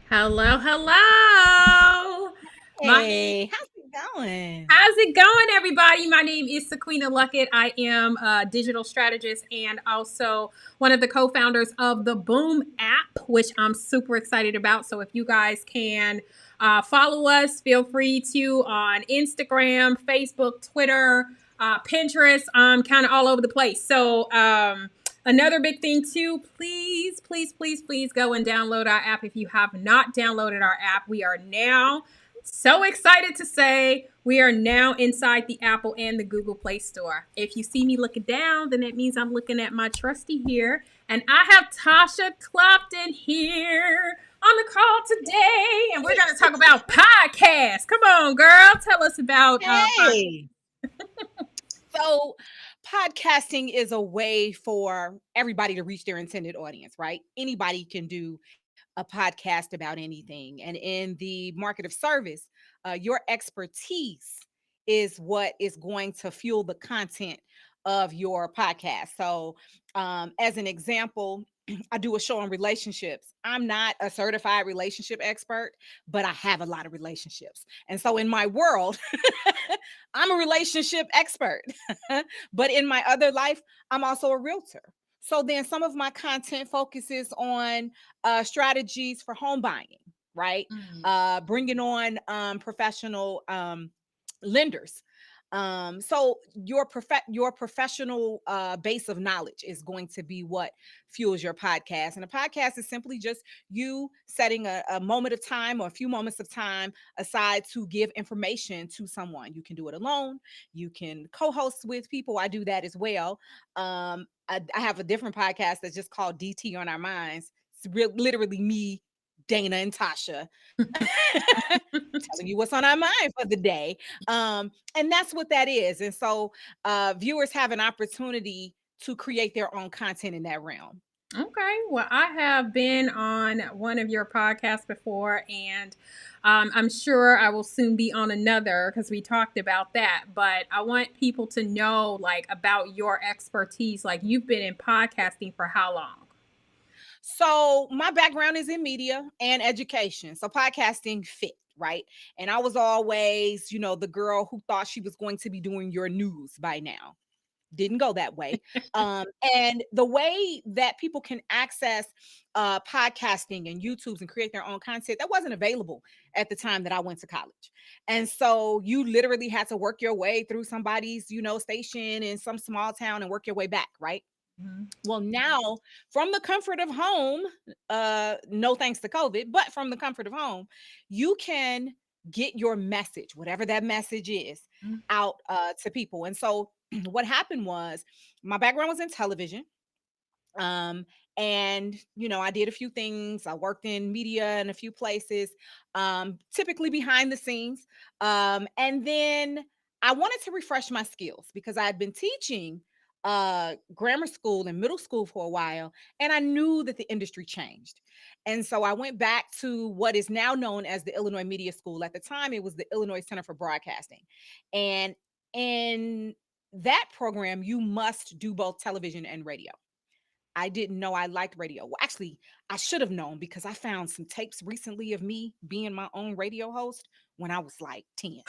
Hello, hello. My Hey, how's it going? How's it going, everybody? My name is Sequina Luckett. I am a digital strategist and also one of the co-founders of the Boom app, which I'm super excited about. So if you guys can follow us, feel free to on Instagram, Facebook, Twitter, Pinterest. I'm kind of all over the place. So another big thing too, please, please, please, please go and download our app. If you have not downloaded our app, we are now so excited to say we are now inside the Apple and the Google Play Store. If you see me looking down, then it means I'm looking at my trusty here. And I have Tasha Clopton here on the call today. And we're going to talk about podcasts. Come on, girl. Tell us about podcasts. Hey. So, podcasting is a way for everybody to reach their intended audience, right? Anybody can do a podcast about anything. And in the market of service, your expertise is what is going to fuel the content of your podcast. So, as an example, I do a show on relationships. I'm not a certified relationship expert, but I have a lot of relationships. And so in my world, I'm a relationship expert. But in my other life, I'm also a realtor. So then some of my content focuses on strategies for home buying, right? Mm. Bringing on professional lenders. So your professional base of knowledge is going to be what fuels your podcast. And a podcast is simply just you setting a moment of time or a few moments of time aside to give information to someone. You can do it alone. You can co-host with people. I do that as well. I have a different podcast that's just called DT on Our Minds. It's literally me, Dana, and Tasha telling you what's on our mind for the day. And that's what that is. And so viewers have an opportunity to create their own content in that realm. Okay. Well, I have been on one of your podcasts before, and I'm sure I will soon be on another because we talked about that. But I want people to know, like, about your expertise. Like, you've been in podcasting for how long? So my background is in media and education. So podcasting fit, right? And I was always, the girl who thought she was going to be doing your news by now. Didn't go that way. And the way that people can access podcasting and YouTubes and create their own content, that wasn't available at the time that I went to college. And so you literally had to work your way through somebody's, station in some small town and work your way back, right? Mhm. Well, now from the comfort of home, no thanks to COVID, but from the comfort of home, you can get your message, whatever that message is, Mhm. out to people. And so what happened was my background was in television. Um, and I did a few things. I worked in media in a few places, typically behind the scenes. And then I wanted to refresh my skills because I had been teaching grammar school and middle school for a while, and I knew that the industry changed. And so I went back to what is now known as the Illinois Media School. At the time, it was the Illinois Center for Broadcasting. And in that program, you must do both television and radio. I didn't know I liked radio. Well, actually, I should have known because I found some tapes recently of me being my own radio host when I was like 10.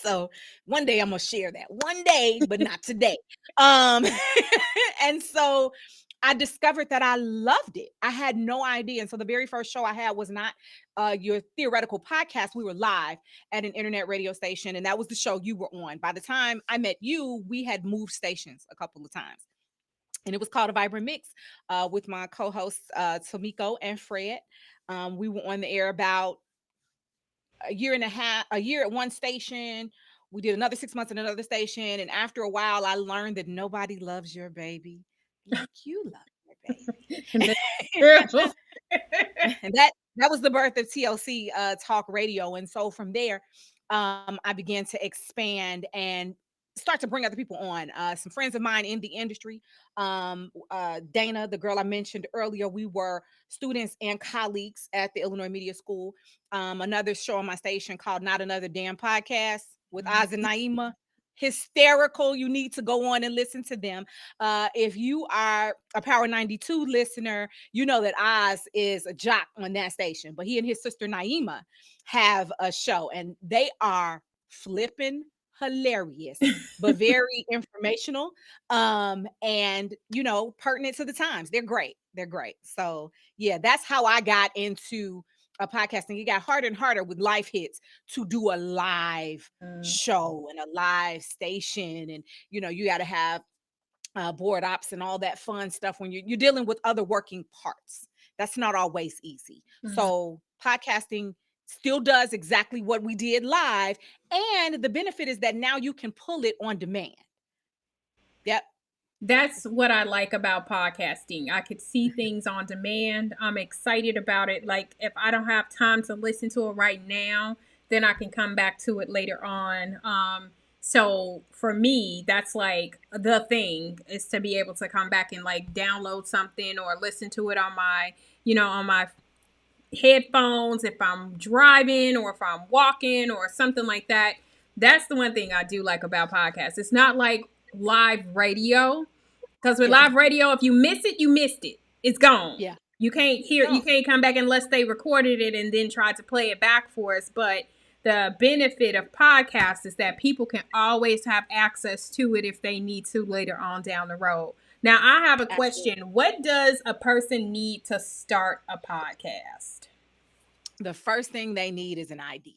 So one day I'm gonna share that. One day, but not today. Um and so I discovered that I loved it. I had no idea. And so the very first show I had was not your theoretical podcast. We were live at an internet radio station, and that was the show you were on. By the time I met you, we had moved stations a couple of times, and it was called A Vibrant Mix with my co-hosts Tomiko and Fred. We were on the air about a year and a half, a year at one station. We did another 6 months at another station, and after a while, I learned that nobody loves your baby like you love your And baby. that's true. And that was the birth of TLC talk radio. And so from there, I began to expand and start to bring other people on. Some friends of mine in the industry, Dana, the girl I mentioned earlier, we were students and colleagues at the Illinois Media School. Another show on my station called Not Another Damn Podcast with Oz and Naima. hysterical. You need to go on and listen to them. If you are a Power 92 listener, you know that Oz is a jock on that station, but he and his sister Naima have a show, and they are flipping hilarious, but very informational, and pertinent to the times. They're great. They're great. So yeah, that's how I got into podcasting. It got harder and harder with life hits to do a live Mm. show and a live station, and you got to have board ops and all that fun stuff when you're dealing with other working parts. That's not always easy. Mhm. So podcasting still does exactly what we did live, and the benefit is that now you can pull it on demand. Yep. That's what I like about podcasting. I could see things on demand. I'm excited about it. Like, if I don't have time to listen to it right now, then I can come back to it later on. So for me, that's like the thing, is to be able to come back and like download something or listen to it on my, on my headphones if I'm driving or if I'm walking or something like that. That's the one thing I do like about podcasts. It's not like live radio, because with Yeah. live radio, if you miss it, you missed it. It's gone. Yeah. You can't It's hear, you gone. can't come back unless they recorded it and then tried to play it back for us. But the benefit of podcasts is that people can always have access to it if they need to later on down the road. Now, I have a Absolutely. question. What does a person need to start a podcast? The first thing they need is an idea.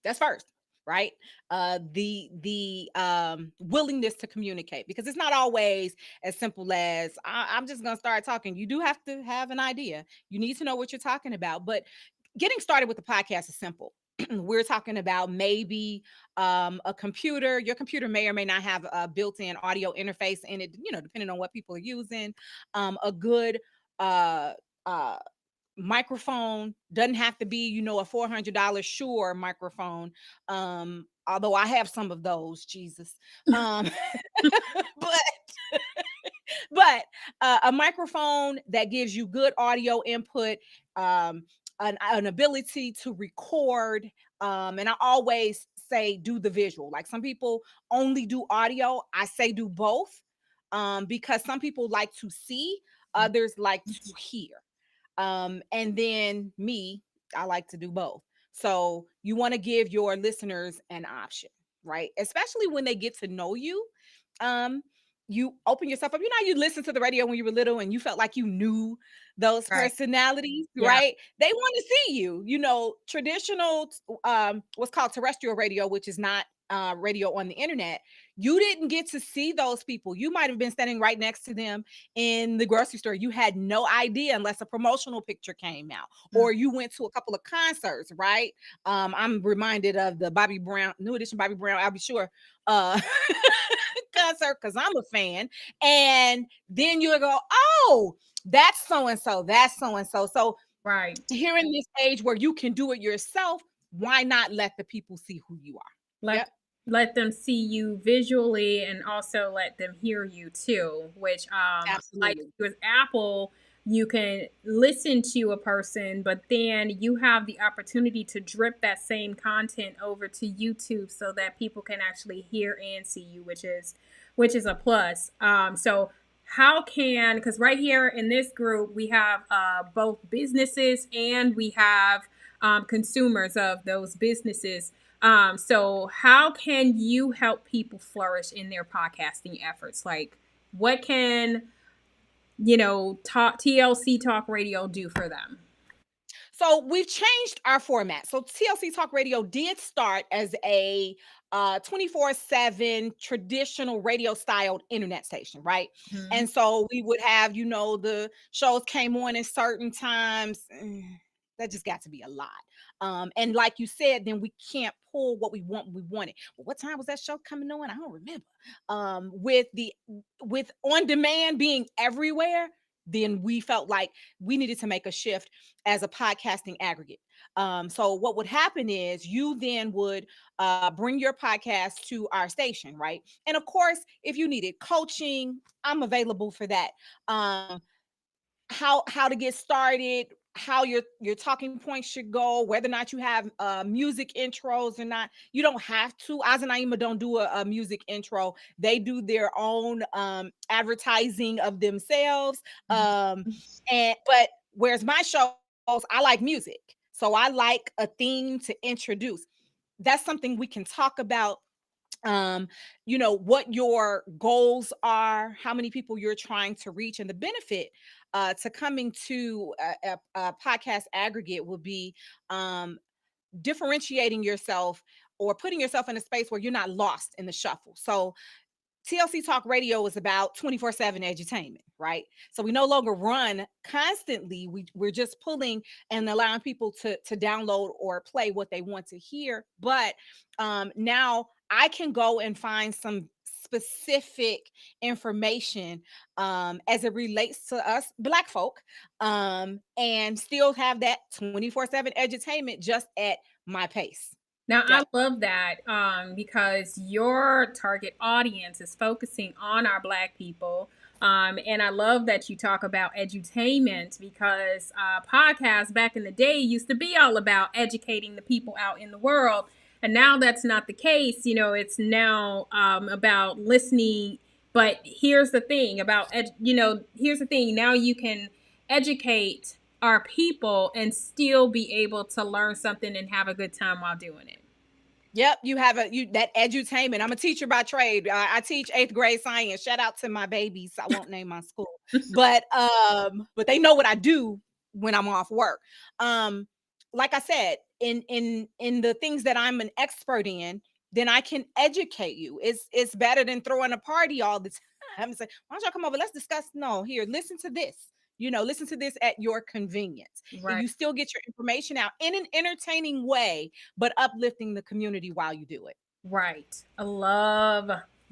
That's first, right? The willingness to communicate, because it's not always as simple as I'm just gonna start talking. You do have to have an idea. You need to know what you're talking about. But getting started with the podcast is simple. We're talking about maybe a computer. Your computer may or may not have a built-in audio interface in it, depending on what people are using. A good uh uh microphone doesn't have to be, a $400 Shure microphone. Although I have some of those, Jesus. Um, but a microphone that gives you good audio input, um, an ability to record. And I always say do the visual. Like, some people only do audio. I say do both, because some people like to see, others like to hear. And then me, I like to do both. So you want to give your listeners an option, right? Especially when they get to know you. Um, you open yourself up. You listen to the radio when you were little and you felt like you knew those Right. personalities, Yeah. right? They want to see you. Traditional, what's called terrestrial radio, which is not radio on the internet. You didn't get to see those people. You might have been standing right next to them in the grocery store. You had no idea unless a promotional picture came out, Mm. or you went to a couple of concerts, right? I'm reminded of the Bobby Brown, New Edition Bobby Brown, I'll be sure, uh concert, because I'm a fan. And then you go, oh, that's so and so, that's so and so. So Right. here in this age where you can do it yourself, why not let the people see who you are? Let Yep, let them see you visually and also let them hear you too, which like absolutely. with Apple, you can listen to a person, but then you have the opportunity to drip that same content over to YouTube so that people can actually hear and see you, which is a plus. So how can, because right here in this group we have both businesses and we have consumers of those businesses. So how can you help people flourish in their podcasting efforts? Like, what can, TLC Talk Radio do for them? So we've changed our format. So TLC Talk Radio did start as a 24/7 traditional radio styled internet station, right? Mhm. And so we would have, the shows came on at certain times. That just got to be a lot. And like you said, then we can't pull what we want when we want it. But what time was that show coming on? I don't remember. With on demand being everywhere, then we felt like we needed to make a shift as a podcasting aggregate. So what would happen is you then would bring your podcast to our station, right? And of course, if you needed coaching, I'm available for that. How to get started, how your talking points should go, whether or not you have music intros or not. You don't have to. Oz and Naima don't do a music intro. They do their own advertising of themselves. And but whereas my shows, I like music. So I like a theme to introduce. That's something we can talk about, um what your goals are, how many people you're trying to reach, and the benefit to coming to a podcast aggregate will be um differentiating yourself or putting yourself in a space where you're not lost in the shuffle. So TLC Talk Radio is about 24/7 edutainment, right? So we no longer run constantly. We're just pulling and allowing people to download or play what they want to hear. But now I can go and find some specific information as it relates to us Black folk, and still have that 24/7 edutainment just at my pace. Now, I Yep. love that because your target audience is focusing on our Black people. And I love that you talk about edutainment because podcasts back in the day used to be all about educating the people out in the world. And now that's not the case. You know, it's now about listening. But here's the thing here's the thing. Now you can educate our people and still be able to learn something and have a good time while doing it. Yep, you have that edutainment. I'm a teacher by trade. I teach 8th grade science. Shout out to my babies. I won't name my school, but they know what I do when I'm off work. Um, like I said, in the things that I'm an expert in, then I can educate you. It's better than throwing a party all the time and say, why don't y'all come over? Let's discuss. No, here, listen to this. Listen to this at your convenience. And Right. you still get your information out in an entertaining way, but uplifting the community while you do it. Right. I love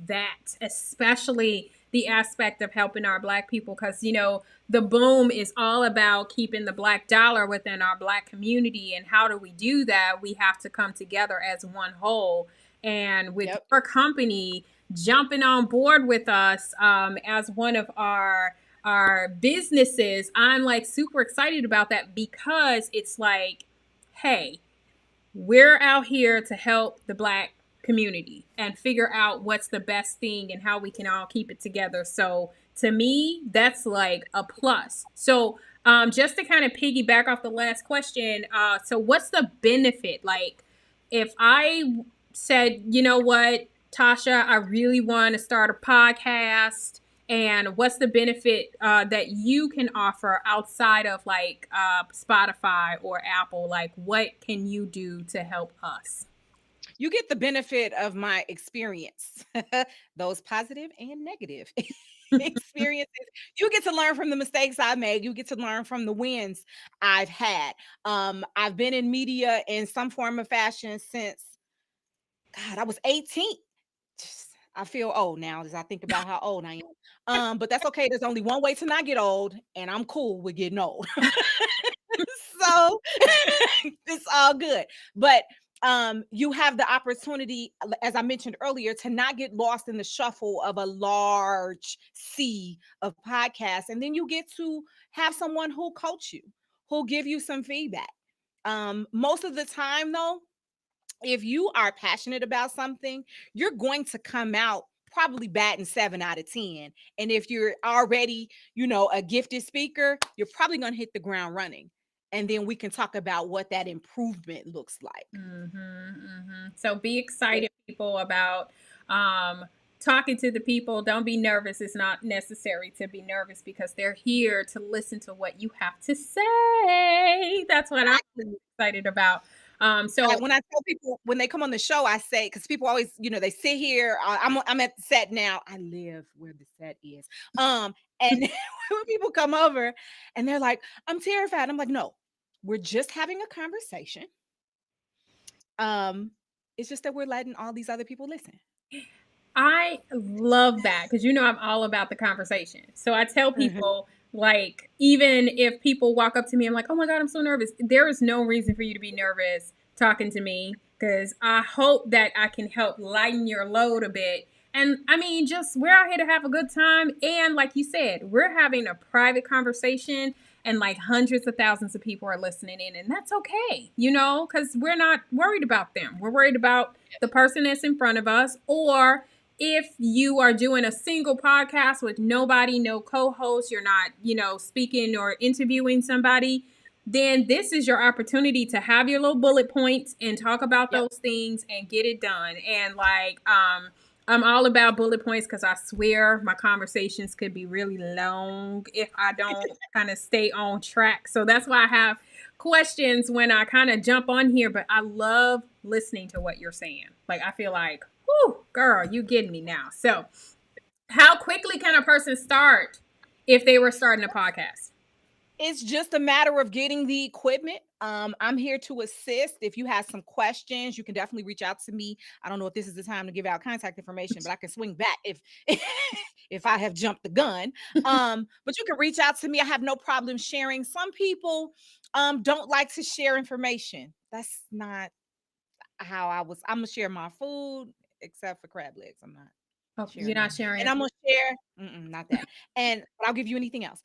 that, especially the aspect of helping our Black people because, the boom is all about keeping the Black dollar within our Black community. And how do we do that? We have to come together as one whole. And with Yep. your company jumping on board with us as one of our businesses, I'm like super excited about that because it's like, hey, we're out here to help the Black community and figure out what's the best thing and how we can all keep it together. So to me, that's like a plus. So just to kind of piggyback off the last question, so what's the benefit? Like, if I said, you know what, Tasha, I really want to start a podcast, and what's the benefit that you can offer outside of like Spotify or Apple? Like, what can you do to help us? You get the benefit of my experience, those positive and negative experiences. You get to learn from the mistakes I made. You get to learn from the wins I've had. I've been in media in some form of fashion since, God, I was 18. I feel old now as I think about how old I am. But that's okay. There's only one way to not get old, and I'm cool with getting old. So it's all good. But you have the opportunity, as I mentioned earlier, to not get lost in the shuffle of a large sea of podcasts. And then you get to have someone who'll coach you, who'll give you some feedback. Most of the time, though, if you are passionate about something, you're going to come out probably batting 7 out of 10. And if you're already, a gifted speaker, you're probably going to hit the ground running. And then we can talk about what that improvement looks like. So be excited, people, about um, talking to the people. Don't be nervous. It's not necessary to be nervous because they're here to listen to what you have to say. That's what I'm Exactly. excited about. So When I tell people when they come on the show, I say, because people always, they sit here. I'm at the set now. I live where the set is. And when people come over and they're like, "I'm terrified," I'm like, "No, we're just having a conversation. Um, it's just that we're letting all these other people listen." I love that because I'm all about the conversation. So I tell Mhm. people, like, even if people walk up to me, I'm like, oh my God, I'm so nervous. There is no reason for you to be nervous talking to me because I hope that I can help lighten your load a bit. And I mean, just we're out here to have a good time. And like you said, we're having a private conversation and like hundreds of thousands of people are listening in. And that's okay, you know, because we're not worried about them. We're worried about the person that's in front of us. Or if you are doing a single podcast with nobody, no co host, you're not, you know, speaking or interviewing somebody, then this is your opportunity to have your little bullet points and talk about Yep. those things and get it done. And like, I'm all about bullet points because I swear my conversations could be really long if I don't kind of stay on track. So that's why I have questions when I kind of jump on here, but I love listening to what you're saying. Like, I feel like, whoo, girl, you getting me now. So, how quickly can a person start if they were starting a podcast? It's just a matter of getting the equipment. I'm here to assist. If you have some questions, you can definitely reach out to me. I don't know if this is the time to give out contact information, but I can swing back if if I have jumped the gun. But you can reach out to me. I have no problem sharing. Some people don't like to share information. That's not how I was. I'm gonna share my food, except for crab legs. I'm not Oh, you're sharing not that. sharing. And I'm gonna share, not that. And but I'll give you anything else.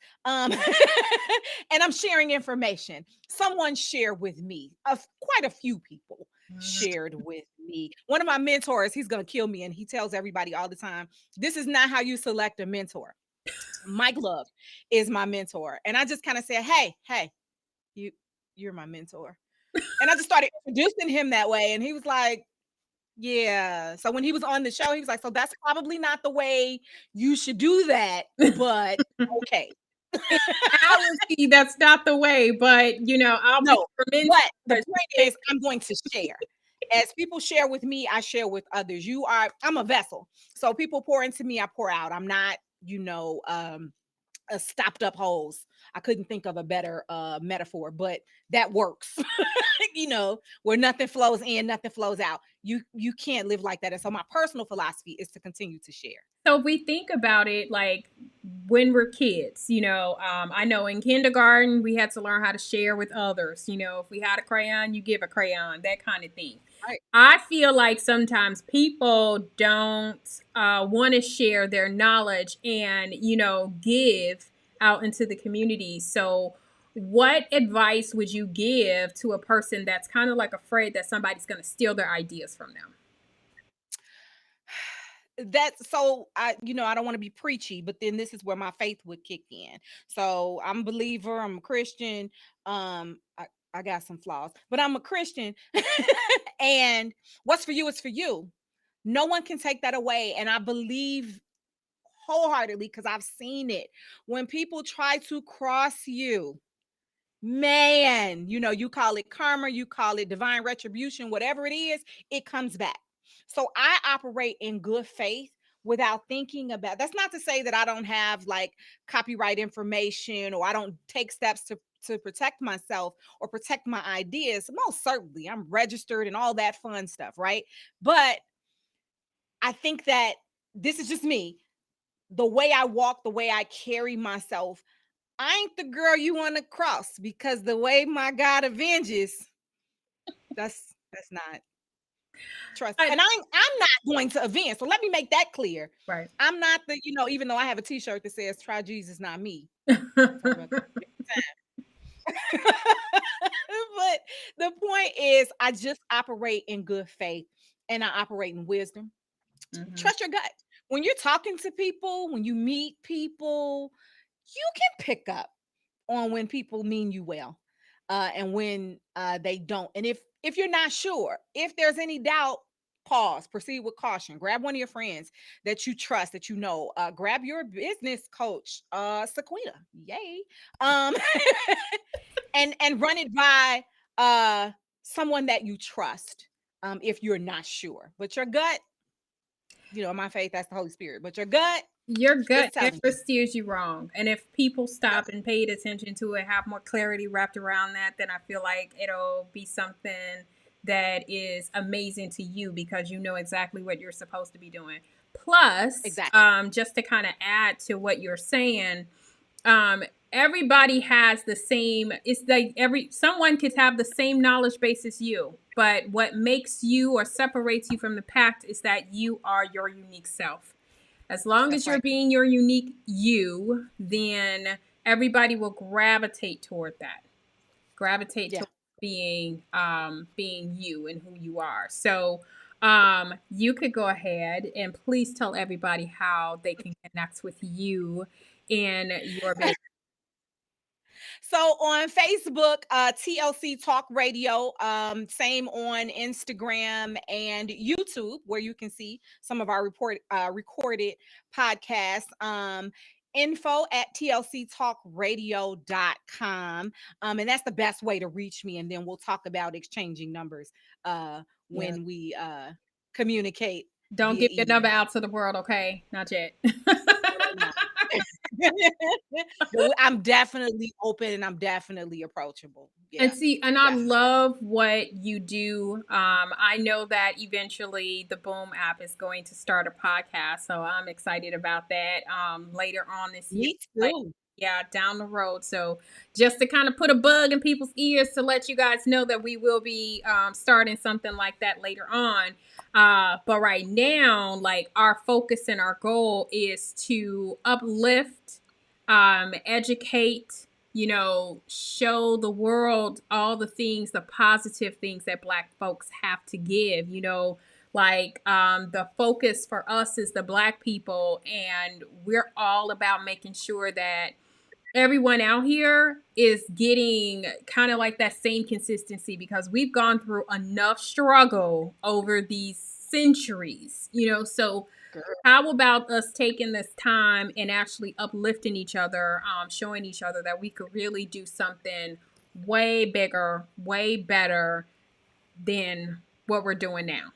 And I'm sharing information. Someone shared with me. Quite a few people shared with me. One of my mentors, he's gonna kill me, and he tells everybody all the time, "This is not how you select a mentor." Mike Love is my mentor, and I just kind of said, "Hey, you, you're my mentor," and I just started introducing him that way, and he was like, yeah. So when he was on the show, he was like, "So that's probably not the way you should do that, but okay." Honestly, that's not the way, but you know, I'll be No, your mentor but the because point you is I'm going to share. As people share with me, I share with others. I'm a vessel. So people pour into me, I pour out. I'm not, a stopped up hose. I couldn't think of a better metaphor, but that works. Where nothing flows in, nothing flows out. You can't live like that. And so my personal philosophy is to continue to share. so if we think about it, like when we're kids, you know, I know in kindergarten we had to learn how to share with others. You know, if we had a crayon, you give a crayon, that kind of thing. Right. I feel like sometimes people don't want to share their knowledge and, you know, give out into the community. So, what advice would you give to a person that's kind of like afraid that somebody's going to steal their ideas from them? That's so I don't want to be preachy, but then this is where my faith would kick in. So I'm a believer, I'm a Christian. I got some flaws, but I'm a Christian. And what's for you is for you. No one can take that away. And I believe wholeheartedly because I've seen it. When people try to cross you, man, you call it karma, you call it divine retribution, whatever it is, it comes back. So I operate in good faith without thinking about. That's not to say that I don't have like copyright information or I don't take steps to protect myself or protect my ideas. Most certainly, I'm registered and all that fun stuff, right? But I think that this is just me. The way I walk, the way I carry myself, I ain't the girl you want to cross because the way my God avenges, that's not trust. I, And I'm not going to avenge. So let me make that clear. right. I'm not even though I have a t-shirt that says try Jesus, not me. Talk about that. But the point is I just operate in good faith and I operate in wisdom. Mhm. Trust your gut. When you're talking to people, when you meet people, you can pick up on when people mean you well, and when they don't. And if you're not sure, if there's any doubt, pause, proceed with caution. Grab one of your friends that you trust, that you know. Grab your business coach, Sequita, yay, um, and run it by someone that you trust. If you're not sure, but your gut, my faith, that's the Holy Spirit. But your gut Your is gut telling never you. steers you wrong. And if people Yep, stop and paid attention to it, have more clarity wrapped around that, then I feel like it'll be something that is amazing to you because you know exactly what you're supposed to be doing. Plus, exactly. just to kind of add to what you're saying, um, everybody has the same, it's like someone could have the same knowledge base as you, but what makes you or separates you from the pack is that you are your unique self. As long as That's you're right. being your unique you, then everybody will gravitate toward that. Gravitate Yeah. toward being you and who you are. So you could go ahead and please tell everybody how they can connect with you in your business. So on Facebook, TLC Talk Radio, same on Instagram and YouTube, where you can see some of our recorded podcasts. Info at tlctalkradio.com. And that's the best way to reach me. And then we'll talk about exchanging numbers Yeah. when we communicate Don't via give your number email. out to the world, okay? Not yet. No. I'm definitely open and I'm definitely approachable. And Yeah, see, and I definitely. love what you do. I know that eventually the Boom app is going to start a podcast, so I'm excited about that. Later on this year, Me like too. yeah, down the road. So just to kind of put a bug in people's ears to let you guys know that we will be starting something like that later on. But right now, like our focus and our goal is to uplift, educate, show the world all the things, the positive things that Black folks have to give, like the focus for us is the Black people, and we're all about making sure that everyone out here is getting kind of like that same consistency because we've gone through enough struggle over these centuries, so Girl, how about us taking this time and actually uplifting each other, showing each other that we could really do something way bigger, way better than what we're doing now?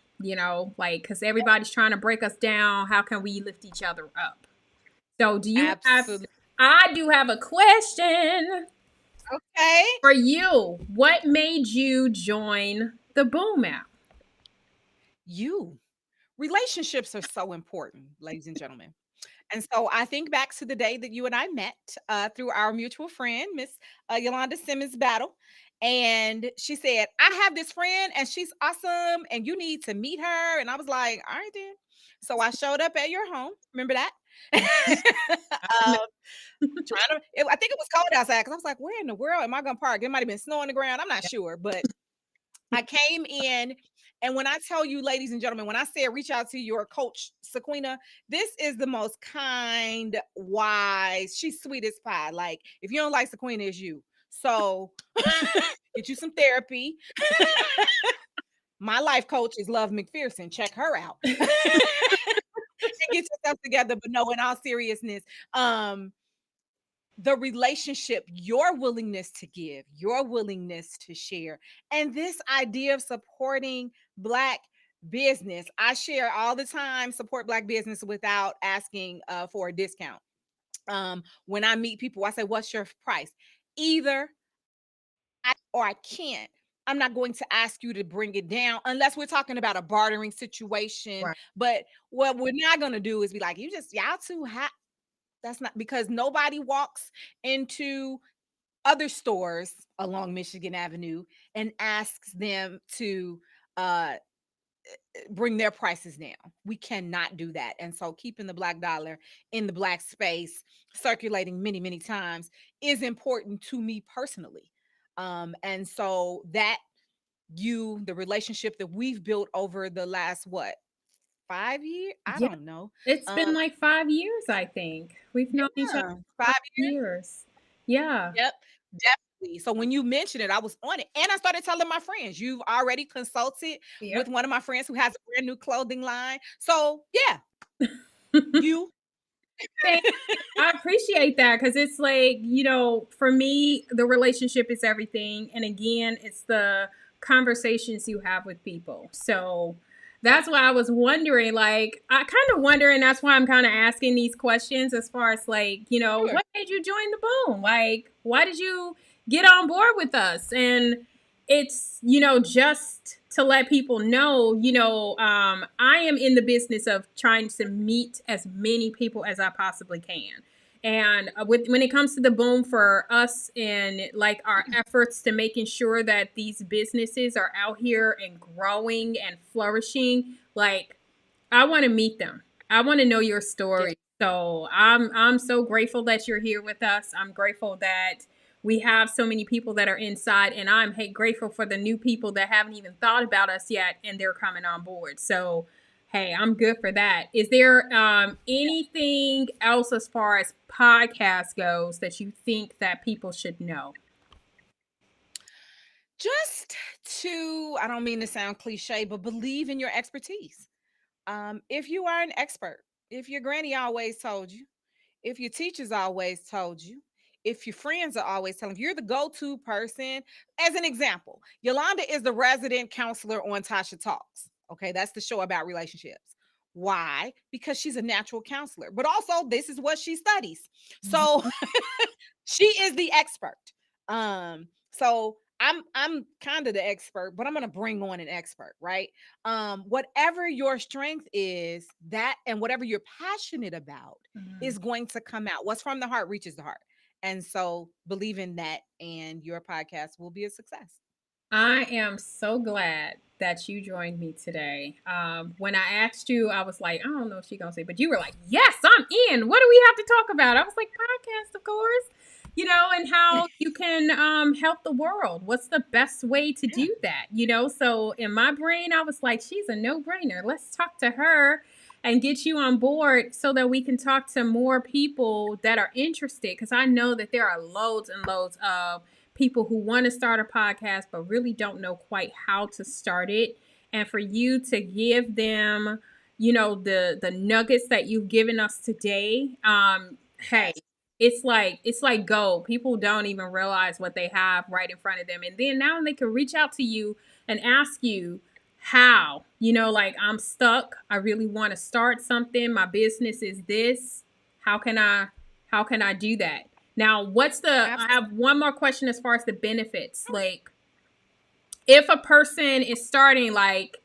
Like, because everybody's trying to break us down. How can we lift each other up? So, absolutely. I do have a question Okay. for you. What made you join the Boom app? You relationships are so important, ladies and gentlemen. And so I think back to the day that you and I met through our mutual friend, Miss Yolanda Simmons Battle. And she said, I have this friend and she's awesome and you need to meet her. And I was like, all right, then. So I showed up at your home. Remember that? I think it was cold outside because I was like, where in the world am I going to park? It might have been snow on the ground. I'm not sure. But I came in, and when I tell you, ladies and gentlemen, when I said reach out to your coach, Sequina, this is the most kind, wise, she's sweet as pie. Like, if you don't like Sequina, it's you. So get you some therapy. My life coach is Love McPherson. Check her out. Get yourself together. But no, in all seriousness, the relationship, your willingness to give, your willingness to share, and this idea of supporting Black business. I share all the time, support Black business without asking for a discount. When I meet people, I say, what's your price? Either or I can't. I'm not going to ask you to bring it down unless we're talking about a bartering situation. Right. But what we're not going to do is be like, y'all too hot. That's not, because nobody walks into other stores along Michigan Avenue and asks them to bring their prices down. We cannot do that. And so keeping the Black dollar in the Black space, circulating many, many times, is important to me personally. And so that the relationship that we've built over the last, what, 5 years? I Yeah. don't know. It's Um, been like 5 years, I think. We've known each other yeah, for 5 years. 5 years. Yeah. Yep, definitely. So when you mentioned it, I was on it. And I started telling my friends, you've already consulted with Yep. one of my friends who has a brand new clothing line. So yeah, you. Thank I appreciate that because it's like, for me, the relationship is everything. And again, it's the conversations you have with people. So that's why I was wondering, like, I kind of wonder, and that's why I'm kind of asking these questions as far as like, Sure. what made you join the Boom? Like, why did you get on board with us? And it's, just to let people know, I am in the business of trying to meet as many people as I possibly can. And when it comes to the boom for us and like our efforts to making sure that these businesses are out here and growing and flourishing, like I want to meet them. I want to know your Yeah. story. So I'm so grateful that you're here with us. I'm grateful that we have so many people that are inside, and I'm grateful for the new people that haven't even thought about us yet, and they're coming on board. So hey, I'm good for that. Is there anything else as far as podcast goes that you think that people should know? Just to, I don't mean to sound cliche, but believe in your expertise. If you are an expert, if your granny always told you, if your teachers always told you, if your friends are always telling you, you're the go-to person. As an example, Yolanda is the resident counselor on Tasha Talks. Okay, that's the show about relationships. Why? Because she's a natural counselor, but also this is what she studies. So she is the expert. So I'm kind of the expert, but I'm gonna bring on an expert, right? Whatever your strength is, that and whatever you're passionate about Mhm. is going to come out. What's from the heart reaches the heart. And so believe in that, and your podcast will be a success. I am so glad that you joined me today. When I asked you, I was like, I don't know if she's gonna say, but you were like, yes, I'm in. What do we have to talk about? I was like, podcast, of course. And how you can help the world. What's the best way to Yeah. do that? So in my brain, I was like, she's a no brainer. Let's talk to her and get you on board so that we can talk to more people that are interested. Because I know that there are loads and loads of people who want to start a podcast but really don't know quite how to start it, and for you to give them the nuggets that you've given us today. Hey, Yes. it's like gold. People don't even realize what they have right in front of them, and then now they can reach out to you and ask you how, like, I'm stuck, I really want to start something, my business is this, how can I do that? Now, I Absolutely. have one more question as far as the benefits. Like, if a person is starting, like,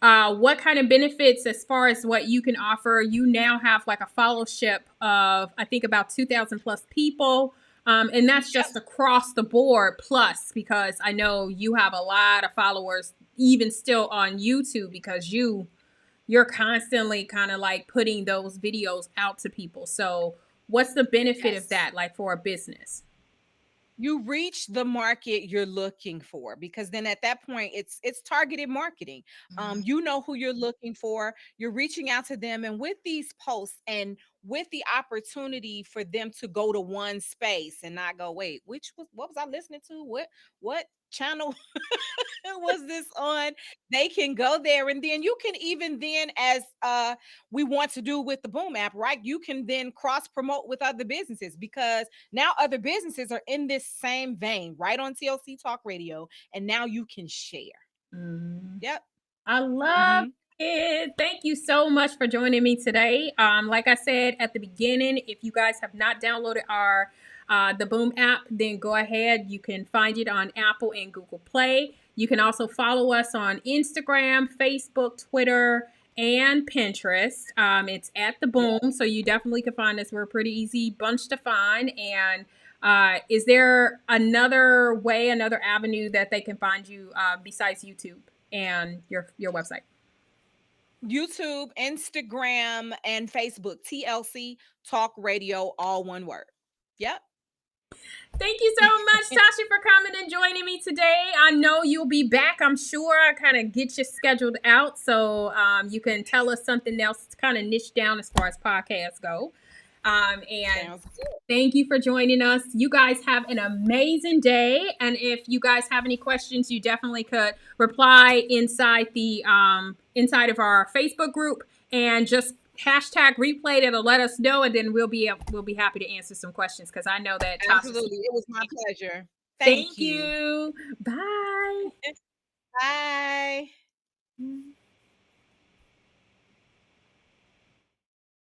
what kind of benefits as far as what you can offer? You now have like a followership of, I think, about 2,000 plus people. And that's Yep. just across the board, plus, because I know you have a lot of followers, even still on YouTube, because you're constantly kind of like putting those videos out to people. So, what's the benefit of Yes. that, like for a business? You reach the market you're looking for, because then at that point it's targeted marketing. You know who you're looking for, you're reaching out to them, and with these posts and with the opportunity for them to go to one space and not go, wait, which was, what was I listening to, what channel was this on? They can go there, and then you can even then, as we want to do with the Boom app, right? You can then cross promote with other businesses, because now other businesses are in this same vein, right, on TLC Talk Radio, and now you can share. Mhm. Yep. I love Hmm. it. Thank you so much for joining me today. Like I said at the beginning, if you guys have not downloaded our the Boom app, then go ahead. You can find it on Apple and Google Play. You can also follow us on Instagram, Facebook, Twitter, and Pinterest. It's at the Yeah. Boom, so you definitely can find us. We're a pretty easy bunch to find. And is there another way, another avenue that they can find you besides YouTube and your website? YouTube, Instagram, and Facebook. TLC Talk Radio, all one word. Yep. Thank you so much, Tasha, for coming and joining me today. I know you'll be back. I'm sure I kind of get you scheduled out so you can tell us something else to kind of niche down as far as podcasts go. And Sounds good. thank you for joining us. You guys have an amazing day. And if you guys have any questions, you definitely could reply inside of our Facebook group and just hashtag replay. That'll let us know, and then we'll be happy to answer some questions, because I know that Tasha's Absolutely. It was my pleasure. Thank Thank you. you. Bye. Bye. Mm.